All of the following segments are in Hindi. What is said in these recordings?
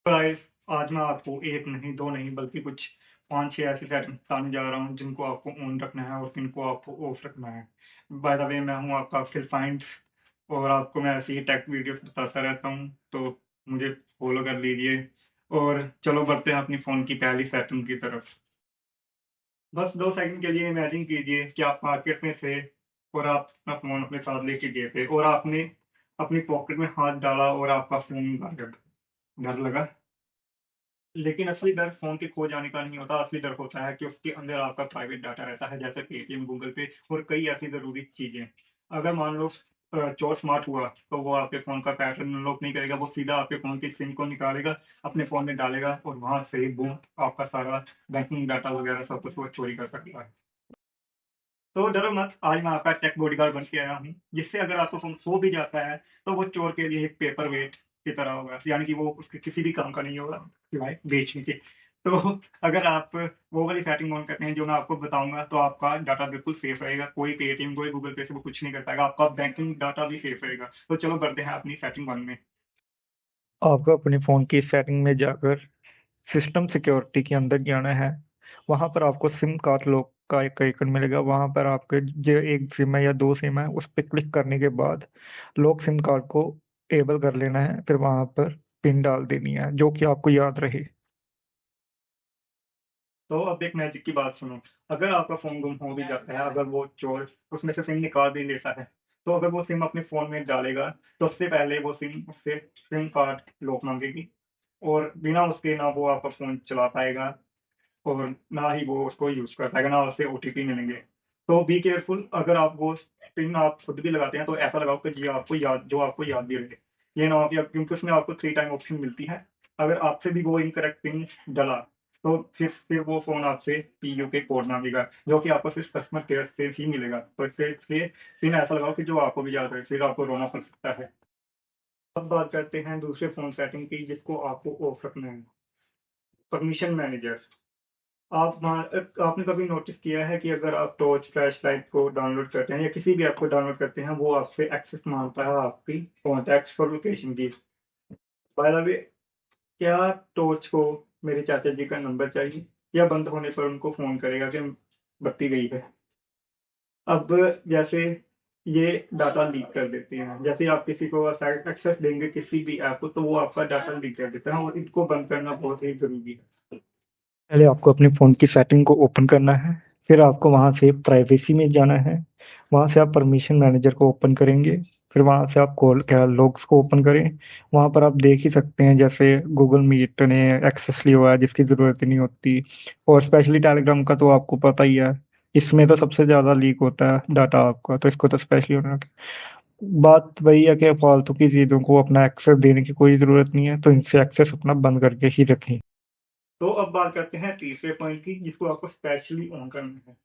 गाइस, आज मैं आपको 1 नहीं, 2 नहीं बल्कि कुछ 5-6 ऐसी सेटिंग्स बताने जा रहा हूँ जिनको आपको ऑन रखना है और किनको आपको ऑफ रखना है। बाय द वे मैं हूँ आपका अखिल फाइंड्स और आपको मैं ऐसे ही टेक वीडियोस बताता रहता हूँ, तो मुझे फॉलो कर लीजिए। और चलो बढ़ते हैं अपनी फ़ोन की पहली सेटिंग की तरफ। बस 2 सेकंड के लिए इमेजिन कीजिए कि आप मार्केट में थे और आप अपना फ़ोन अपने साथ लेके गए थे और आपने अपनी पॉकेट में हाथ डाला और आपका फ़ोन गायब। डर लगा? लेकिन असली डर फ़ोन के खो जाने का नहीं होता, असली डर होता है कि उसके अंदर आपका प्राइवेट डाटा रहता है, जैसे पेटीएम, गूगल पे और कई ऐसी ज़रूरी चीज़ें। अगर मान लो चोर स्मार्ट हुआ, तो वो आपके फ़ोन का पैटर्न अनलॉक नहीं करेगा, वो सीधा आपके फ़ोन की सिम को निकालेगा, अपने फ़ोन में डालेगा और वहाँ से ही बूम, आपका सारा बैंकिंग डाटा वगैरह सब कुछ वो चोरी कर सकता है। तो डरो मत, आज मैं आपका टेक बॉडीगार्ड बन के आया हूँ, जिससे अगर आपका फ़ोन खो भी जाता है, तो वो चोर के लिए एक पेपर वेट की तरह होगा, यानी कि वो उसके किसी भी काम का नहीं होगा, सिवाय बेचने के। तो अगर आप वो वाली सेटिंग ऑन करते हैं, जो मैं आपको बताऊँगा, तो आपका डाटा बिल्कुल सेफ रहेगा। कोई पेटीएम, कोई गूगल पे से वो कुछ नहीं कर पाएगा, आपका बैंकिंग डाटा भी सेफ रहेगा। तो चलो बढ़ते हैं अपनी सेटिंग 1 में। आपको अपने फ़ोन की सेटिंग में जाकर सिस्टम सिक्योरिटी के अंदर जाना है। वहाँ पर आपको सिम कार्ड लॉक का एक आइकन मिलेगा। वहाँ पर आपके जो 1 सिम है या 2 सिम है, उस पे क्लिक करने के बाद लॉक सिम कार्ड को एबल कर लेना है। फिर वहाँ पर पिन डाल देनी है, जो कि आपको याद रहे। तो अब एक मैजिक की बात सुनो, अगर आपका फ़ोन गुम हो भी जाता है, अगर वो चोर उसमें से सिम निकाल भी लेता है, तो अगर वो सिम अपने फ़ोन में डालेगा, तो उससे पहले वो सिम उससे सिम कार्ड लॉक माँगेगी और बिना उसके ना वो आपका फ़ोन चला पाएगा और ना ही वो उसको यूज़ कर पाएगा, ना उससे ओटीपी मिलेंगे। तो बी केयरफुल, अगर आप वो पिन आप खुद भी लगाते हैं, तो ऐसा लगाओ कि जो आपको याद भी रहे। ये ना हो कि क्योंकि उसमें आपको 3 टाइम ऑप्शन मिलती है, अगर आपसे भी वो इनकरेक्ट पिन डला, तो फिर वो फ़ोन आपसे पीयू के कोड माँगेगा, जो कि आपको सिर्फ़ कस्टमर केयर से ही मिलेगा। तो इसलिए पिन ऐसा लगाओ कि जो आपको भी याद रहे, फिर आपको रोना पड़ सकता है। अब बात करते हैं दूसरे फ़ोन सेटिंग की, जिसको आपको ऑफ रखना है, परमिशन मैनेजर। आपने कभी नोटिस किया है कि अगर आप टॉर्च फ्लैशलाइट को डाउनलोड करते हैं या किसी भी ऐप को डाउनलोड करते हैं, वो आपसे एक्सेस माँगता है आपकी कॉन्टैक्ट्स और लोकेशन की। बाय द वे, क्या टॉर्च को मेरे चाचा जी का नंबर चाहिए या बंद होने पर उनको फ़ोन करेगा कि बत्ती गई है? अब जैसे ये डाटा लीक कर देते हैं, जैसे आप किसी को एक्सेस देंगे किसी भी ऐप को, तो वो आपका डाटा लीक कर देता है और इनको बंद करना बहुत ही ज़रूरी है। पहले आपको अपने फ़ोन की सेटिंग को ओपन करना है। फिर आपको वहाँ से प्राइवेसी में जाना है। वहाँ से आप परमिशन मैनेजर को ओपन करेंगे। फिर वहाँ से आप कॉल क्या लॉग्स को ओपन करें। वहाँ पर आप देख ही सकते हैं, जैसे गूगल मीट ने एक्सेस लिया हुआ है जिसकी ज़रूरत ही नहीं होती। और स्पेशली टेलीग्राम का तो आपको पता ही है, इसमें तो सबसे ज़्यादा लीक होता है डाटा आपका, तो इसको तो स्पेशली होना। बात वही है कि फालतू की चीज़ों को अपना एक्सेस देने की कोई ज़रूरत नहीं है, तो इनसे एक्सेस अपना बंद करके ही रखें। तो अब बात करते हैं तीसरे पॉइंट की, जिसको आपको स्पेशली ऑन करना है,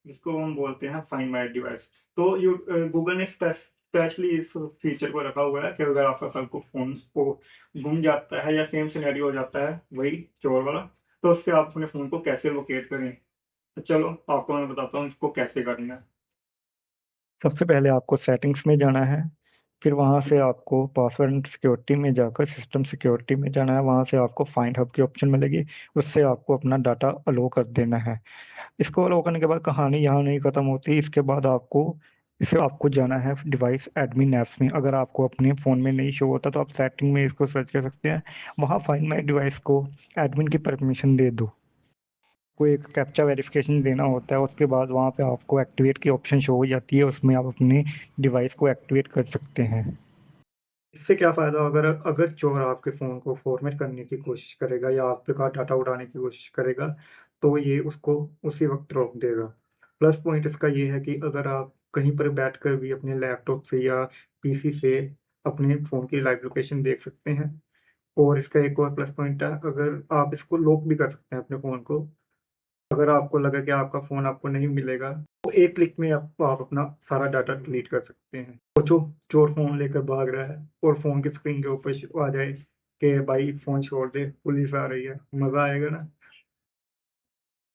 जिसको हम बोलते हैं फाइंड माय डिवाइस। तो गूगल ने स्पेशली इस फीचर को रखा हुआ है कि अगर आपका कल को फ़ोन को गुम जाता है या सेम सिनेरियो हो जाता है, वही चोर वाला, तो उससे आप अपने फ़ोन को कैसे लोकेट करें? तो चलो आपको मैं बताता हूँ इसको कैसे करना है। सबसे पहले आपको सेटिंग्स में जाना है। फिर वहाँ से आपको पासवर्ड एंड सिक्योरिटी में जाकर सिस्टम सिक्योरिटी में जाना है। वहाँ से आपको फाइंड हब की ऑप्शन मिलेगी, उससे आपको अपना डाटा अलो कर देना है। इसको अलो करने के बाद कहानी यहाँ नहीं खत्म होती। इसके बाद आपको जाना है डिवाइस एडमिन ऐप्स में। अगर आपको अपने फ़ोन में नहीं शो होता, तो आप सेटिंग में इसको सर्च कर सकते हैं। वहाँ फाइंड माई डिवाइस को एडमिन की परमिशन दे दो। को एक कैप्चा वेरिफिकेशन देना होता है। उसके बाद वहाँ पे आपको एक्टिवेट की ऑप्शन शो हो जाती है, उसमें आप अपने डिवाइस को एक्टिवेट कर सकते हैं। इससे क्या फ़ायदा, अगर अगर चोर आपके फ़ोन को फॉर्मेट करने की कोशिश करेगा या आपका डाटा उड़ाने की कोशिश करेगा, तो ये उसको उसी वक़्त रोक देगा। प्लस पॉइंट इसका ये है कि अगर आप कहीं पर बैठकर भी अपने लैपटॉप से या पीसी से अपने फ़ोन की लाइव लोकेशन देख सकते हैं। और इसका एक और प्लस पॉइंट है, अगर आप इसको लॉक भी कर सकते हैं अपने फ़ोन को। अगर आपको लगा कि आपका फ़ोन आपको नहीं मिलेगा, तो एक क्लिक में आप अपना सारा डाटा डिलीट कर सकते हैं। सोचो, चोर फ़ोन लेकर भाग रहा है और फ़ोन की स्क्रीन के ऊपर आ जाए कि भाई फ़ोन छोड़ दे, पुलिस आ रही है, मज़ा आएगा ना।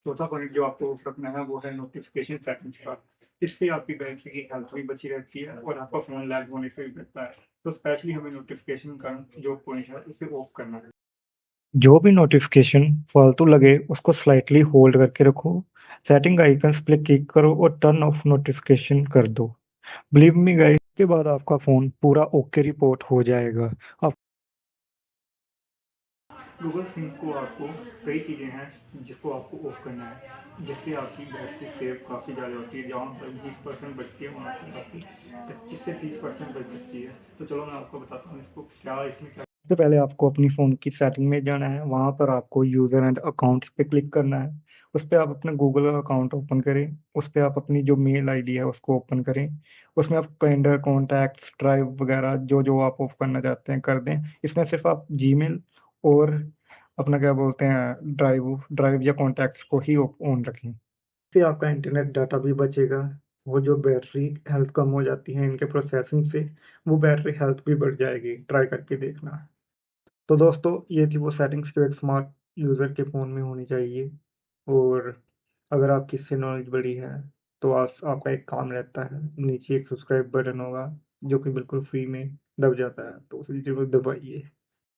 चौथा पॉइंट जो आपको रखना है वो है नोटिफिकेशन सेटिंग्स का। इससे आपकी बैटरी की हेल्थ भी बची रहती है और आपका फ़ोन लैग होने से भी बचता है। तो स्पेशली हमें नोटिफिकेशन का जो पॉइंट है उसे ऑफ करना है। जो भी नोटिफिकेशन फालतू लगे उसको स्लाइटली होल्ड करके रखो, सेटिंग आइकन्स पे क्लिक करो और टर्न ऑफ नोटिफिकेशन कर दो। बिलीव मी गाइस, के बाद आपका फ़ोन पूरा ओके रिपोर्ट हो जाएगा। आप गूगल सिंक को आपको कई चीज़ें हैं जिसको आपको ऑफ करना है, जिससे आपकी बैटरी सेव काफ़ी ज़्यादा होती है। जहाँ पर 20% बचती है वहाँ पर आपकी 25 से 30% बच सकती है। तो चलो मैं आपको बताता हूँ इसको क्या इसमें क्या। सबसे पहले आपको अपनी फ़ोन की सेटिंग में जाना है, वहाँ पर आपको यूज़र एंड अकाउंट्स पे क्लिक करना है। उस पे आप अपना गूगल अकाउंट ओपन करें, उस पे आप अपनी जो मेल आईडी है उसको ओपन करें। उसमें आप कैलेंडर, कॉन्टैक्ट्स, ड्राइव वगैरह जो-जो आप ऑफ करना चाहते हैं कर दें। इसमें सिर्फ आप जीमेल और अपना क्या बोलते हैं ड्राइव ड्राइव या कॉन्टैक्ट्स को ही ऑन रखें। इससे आपका इंटरनेट डाटा भी बचेगा। वो जो बैटरी हेल्थ कम हो जाती है इनके प्रोसेसिंग से, वो बैटरी हेल्थ भी बढ़ जाएगी। ट्राई करके देखना। तो दोस्तों ये थी वो सेटिंग्स जो एक स्मार्ट यूज़र के फ़ोन में होनी चाहिए। और अगर आपकी इससे नॉलेज बढ़ी है तो आज आपका एक काम रहता है, नीचे एक सब्सक्राइब बटन होगा जो कि बिल्कुल फ्री में दब जाता है, तो उसे ज़रूर दबाइए।